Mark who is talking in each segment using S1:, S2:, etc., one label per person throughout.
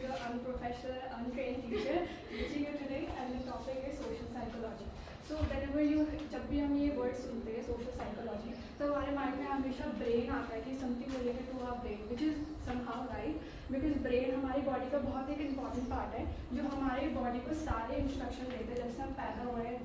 S1: your unprofessional, untrained teacher teaching you today, and the topic is social psychology. So whenever you, जब भी हम ये word सुनते हैं social psychology, तो हमारे माइंड में हमेशा ब्रेन आता है कि something related to our brain, which is somehow right, because brain हमारी बॉडी का बहुत एक इंपॉर्टेंट पार्ट है जो हमारी बॉडी को सारे इंस्ट्रक्शन देते हैं। जैसे हम पैदा हुए हैं,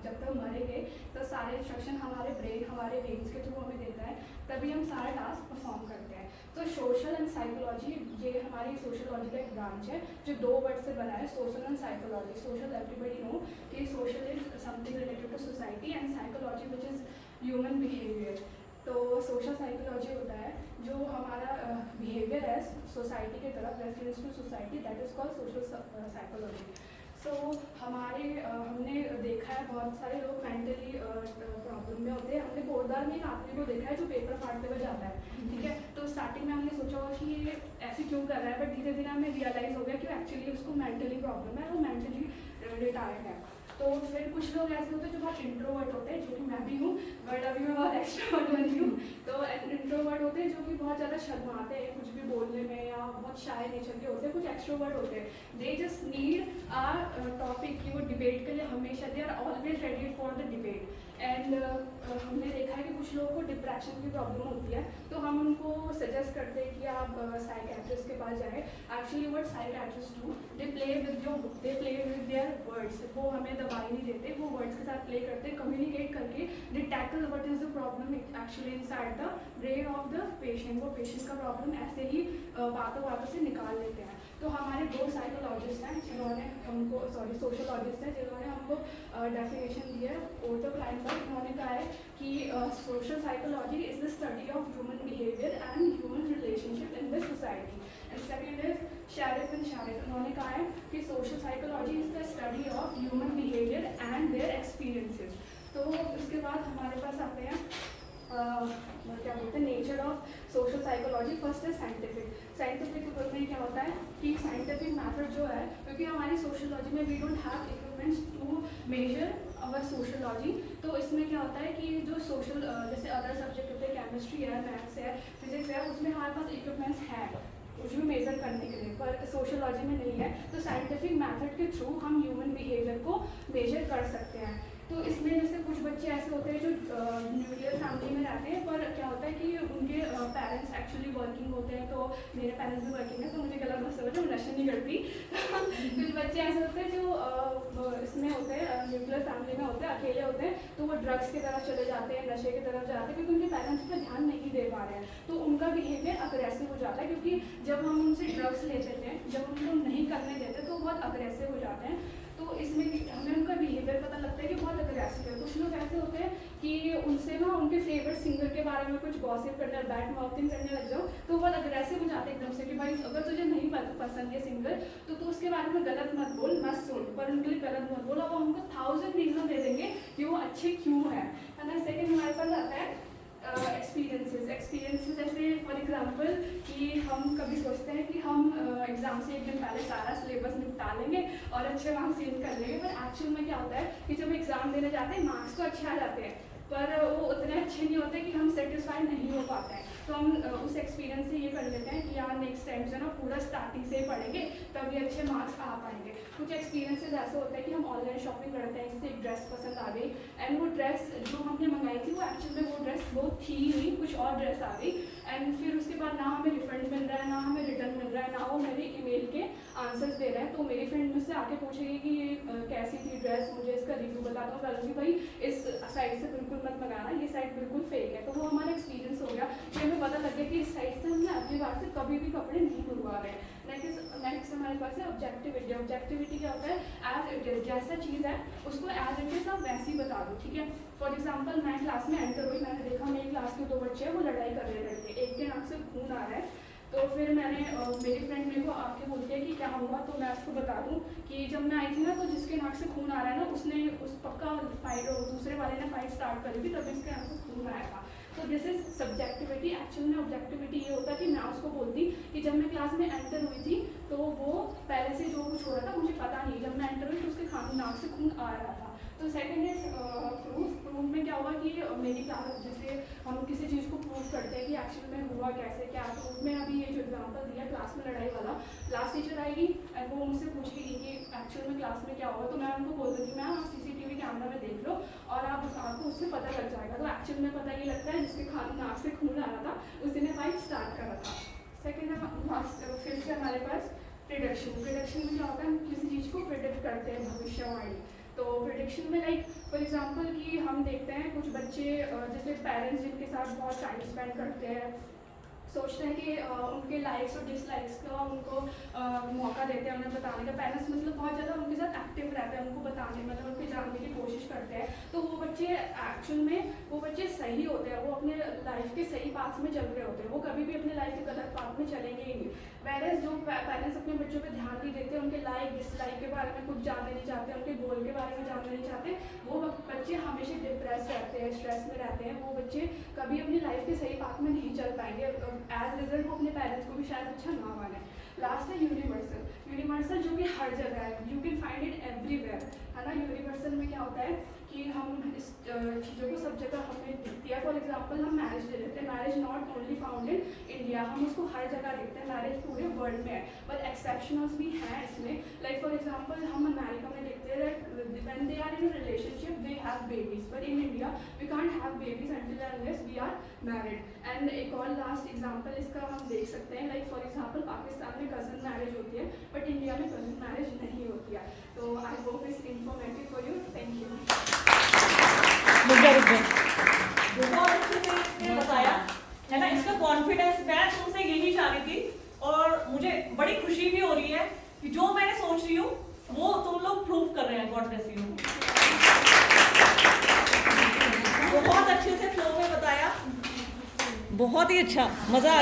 S1: जब तक मरेंगे तो सारे इंस्ट्रक्शन हमारे ब्रेन हमारे वेन्स के थ्रू हमें देता है, तभी हम सारा टास्क परफॉर्म करते हैं। तो सोशल एंड साइकोलॉजी ये हमारी सोशलॉजी का एक ब्रांच है जो दो वर्ड से बना है, social and psychology. Social everybody know कि social is something related to society and psychology which is human behaviour. तो सोशल साइकोलॉजी होता है जो हमारा बिहेवियर है सोसाइटी की तरफ, reference to society, that is called social psychology. So हमने देखा है बहुत सारे लोग मेंटली प्रॉब्लम में होते हैं। हमने कोटदार में एक आदमी को देखा है जो पेपर फाड़ते हुए जाता है, ठीक है। तो स्टार्टिंग में हमने सोचा कि ये ऐसे क्यों कर रहा है, बट धीरे धीरे हमें रियलाइज़ हो गया कि एक्चुअली उसको मेंटली प्रॉब्लम है, वो मेंटली रिटायर्ड है। तो फिर कुछ लोग ऐसे होते हैं जो बहुत इंट्रोवर्ट होते हैं, जो कि मैं भी हूँ, बट अभी मैं बहुत एक्सट्रोवर्ट बनी हूँ। तो इंट्रोवर्ट होते हैं जो कि बहुत ज़्यादा शर्माते हैं कुछ भी बोलने में, या बहुत शाय नेचर के होते हैं। कुछ एक्सट्रोवर्ट होते हैं, they just need a topic कि वो डिबेट के लिए हमेशा they are always ready for the debate. And हमने देखा है कि कुछ लोगों को डिप्रेशन की प्रॉब्लम होती है, तो हम उनको सजेस्ट करते हैं कि आप साइकेट्रिस्ट के पास जाएँ। Actually what psychiatrist do, they play with their words. वो हमें दवाई नहीं देते, वो वर्ड्स के साथ प्ले करते हैं, कम्युनिकेट करके they tackle what is the problem actually inside the brain of the patient. वो पेशेंट का प्रॉब्लम ऐसे ही बातों से निकाल लेते हैं। तो हमारे दो साइकोलॉजिस्ट हैं जिन्होंने हमको, सोशलॉजिस्ट हैं जिन्होंने हमको डेफिनेशन दी है। ओटो क्लाइनबर्ग, उन्होंने कहा है कि social psychology is the study of human behaviour and human relationship in the society. And second is sheriff and sheriff, उन्होंने कहा है कि social psychology is the study of human behaviour and their experiences. तो उसके बाद हमारे पास आते हैं क्या बोलते हैं, nature of social psychology. First है साइंटिफिक में क्या होता है कि साइंटिफिक मैथड जो है, क्योंकि हमारी सोशलॉजी में we don't have equipments to measure our sociology. तो इसमें क्या होता है कि जो सोशल जैसे अदर सब्जेक्ट होते हैं, केमिस्ट्री है, मैथ्स है, फिजिक्स है, उसमें हमारे पास इक्विपमेंट्स है कुछ भी मेजर करने के लिए, पर सोशलॉजी में नहीं है। तो साइंटिफिक मैथड के थ्रू हम ह्यूमन बिहेवियर को मेजर कर सकते हैं। तो इसमें जैसे कुछ बच्चे ऐसे होते हैं जो न्यूक्लियर फैमिली में रहते हैं, पर क्या होता है कि उनके पेरेंट्स एक्चुअली वर्किंग होते हैं। तो मेरे पेरेंट्स भी वर्किंग है, तो मुझे गलत मत समझो, मैं नशा नहीं करती। कुछ बच्चे ऐसे होते हैं जो इसमें होते हैं, न्यूक्लियर फैमिली में होते हैं, अकेले होते हैं, तो वो ड्रग्स की तरफ चले जाते हैं, नशे की तरफ जाते हैं, क्योंकि उनके पेरेंट्स पर ध्यान नहीं दे पा रहे हैं। तो उनका बिहेवियर अग्रेसिव हो जाता है, क्योंकि जब हम उनसे ड्रग्स लेते थे, जब उनको नहीं करने देते, तो बहुत अग्रेसिव हो जाते हैं। तो इसमें हमें उनका बिहेवियर पता लगता है कि बहुत अग्रेसिव है। कुछ लोग ऐसे होते हैं कि उनसे ना उनके फेवरेट सिंगर के बारे में कुछ गॉसिप करने, बैड माउथिंग करने लग जाओ, तो बहुत अग्रेसिव हो जाते हैं एकदम से कि भाई अगर तुझे नहीं पसंद है सिंगर तो तू उसके बारे में गलत मत बोल, मत सुन, पर उनके लिए गलत मत बोलो। वो हमको 1000 रीज़न दे देंगे कि वो अच्छे क्यों है ना। सेकेंड हमारे पास आता है एक्सपीरियंसेस। ऐसे फॉर एग्जांपल कि हम कभी सोचते हैं कि हम एग्ज़ाम से एक दिन पहले सारा सिलेबस निपटा लेंगे और अच्छे मार्क्स गेन कर लेंगे, पर एक्चुअल में क्या होता है कि जब एग्ज़ाम देने जाते हैं मार्क्स तो अच्छे आ जाते हैं, पर वो उतने अच्छे नहीं होते कि हम सेटिस्फाइड नहीं हो पाते हैं। तो हम उस एक्सपीरियंस से ये कर लेते हैं कि यार नेक्स्ट टाइम से ना पूरा स्टार्टिंग से ही पढ़ेंगे, तभी अच्छे मार्क्स आ पाएंगे। कुछ एक्सपीरियंसेस ऐसे होते हैं कि हम ऑनलाइन शॉपिंग करते हैं, जैसे एक ड्रेस पसंद आ गई, एंड वो ड्रेस जो हमने मंगाई थी वो एक्चुअल में वो ड्रेस वो थी नहीं, कुछ और ड्रेस आ गई, एंड फिर उसके बाद ना हमें रिफंड मिल रहा है, ना हमें रिटर्न मिल रहा है, ना वो मेरे ईमेल के आंसर्स दे रहे हैं। तो मेरी फ्रेंड मुझसे आके पूछेगी कि ये कैसी थी ड्रेस, मुझे इसका रिव्यू बता दो, करूँगी भाई इस साइट से बिल्कुल मत मंगाना, ये साइट बिल्कुल फेक है। तो वो हमारा एक्सपीरियंस हो गया कि हमें पता लग गया कि इस साइट से हमने अगली बार से कभी भी कपड़े नहीं मंगवा रहे हैं। नेक्स्ट हमारे पास है ऑब्जेक्टिविटी। ऑब्जेक्टिविटी क्या होता है, एज इट इज, जैसा चीज़ है उसको एज इट इज आप वैसे ही बता दो, ठीक है। फॉर एग्जाम्पल मैं क्लास में एंटर हुई, मैंने देखा मेरी क्लास के 2 बच्चे हैं वो लड़ाई कर रहे लड़के, एक के नाक से खून आ रहा है। तो फिर मैंने मेरी फ्रेंड मेरे को आके बोलती है कि क्या हुआ, तो मैं उसको बता दूँ कि जब मैं आई थी ना, तो जिसके नाक से खून आ रहा है ना, उसने उस पक्का फाइट, दूसरे वाले ने फाइट स्टार्ट करी थी, तभी उसके नाक से खून आया था। तो दिस इज सब्जेक्टिविटी। एक्चुअल में ऑब्जेक्टिविटी ये होता है कि मैं उसको बोलती कि जब मैं क्लास में एंटर हुई थी तो वो पहले से जो कुछ हो रहा था मुझे पता नहीं, जब मैं एंटर हुई तो उसके नाक से खून आ रहा था। तो सेकंड इज प्रूफ में क्या हुआ कि मेरी क्लास, जैसे हम किसी चीज़ को प्रूव करते हैं कि एक्चुअल में हुआ कैसे क्या, तो उसमें अभी ये जो एग्जांपल दिया क्लास में लड़ाई वाला, क्लास टीचर आएगी, एक्चुअल में क्लास में क्या होगा, तो मैं उनको बोल दूँगी मैम आप CCTV कैमरा में देख लो और आपको उससे पता लग जाएगा। तो एक्चुअल में पता ये लगता है जिसके नाक से खून आ रहा था उसी ने फाइट स्टार्ट करा था। सेकेंड है फिफ्थ है हमारे पास प्रिडिक्शन। प्रिडिक्शन में क्या होता है, हम किसी चीज़ को प्रिडिक्ट करते हैं, भविष्यवाणी। तो प्रिडिक्शन में लाइक फॉर एग्जांपल कि हम देखते हैं कुछ बच्चे जैसे पेरेंट्स जिनके साथ बहुत टाइम स्पेंड करते हैं, सोचते हैं कि उनके लाइक्स और डिसलाइक्स का उनको मौका देते हैं उन्हें बताने का। पेरेंट्स मतलब बहुत ज़्यादा उनके साथ एक्टिव रहते हैं, उनको बताने मतलब उनके जानने की कोशिश करते हैं। तो वो बच्चे एक्चुअल में वो बच्चे सही होते हैं, वो अपने लाइफ के सही पाथ में चल रहे होते हैं, वो कभी भी अपने लाइफ के गलत पाथ में चलेंगे ही नहीं। वेयरएज़ जो पेरेंट्स अपने बच्चों पे ध्यान नहीं देते, उनके लाइक डिसलाइक के बारे में कुछ जानना नहीं चाहते, उनके गोल के बारे में जानना नहीं चाहते, वो बच्चे हमेशा डिप्रेस रहते हैं, स्ट्रेस में रहते हैं। वो बच्चे कभी अपनी लाइफ के सही पाथ में नहीं चल पाएंगे। एज रिजल्ट वो अपने पेरेंट्स को भी शायद अच्छा ना माने। लास्ट है यूनिवर्सल। यूनिवर्सल जो कि हर जगह है, you can find it everywhere, है ना। यूनिवर्सल में क्या होता है कि हम इस चीज़ों को सब जगह हमें दिखती है। फॉर एग्जांपल हम मैरिज ले लेते हैं, marriage not only found in India, हम उसको हर जगह देखते हैं, मैरिज पूरे वर्ल्ड में है, बट एक्सेप्शनल्स भी हैं इसमें। लाइक फॉर एग्जांपल हम अमेरिका में देखते हैं when they are in a relationship they have babies, but in India we can't have babies until unless we are married. And एक और लास्ट एग्जांपल इसका हम देख सकते हैं, लाइक फॉर एग्जांपल पाकिस्तान में कज़न मैरिज होती है, बट इंडिया में कज़न मैरिज नहीं होती है। तो I hope it's informative for you. Thank you.
S2: बहुत अच्छे से इसने बताया, है ना। इसका कॉन्फिडेंस मैं तुमसे यही चाह रही थी, और मुझे बड़ी खुशी भी हो रही है कि जो मैंने सोच रही हूँ वो तुम लोग प्रूव कर रहे हैं। God bless you. बहुत अच्छे से फ्लो में बताया, बहुत ही अच्छा, मजा आ गया।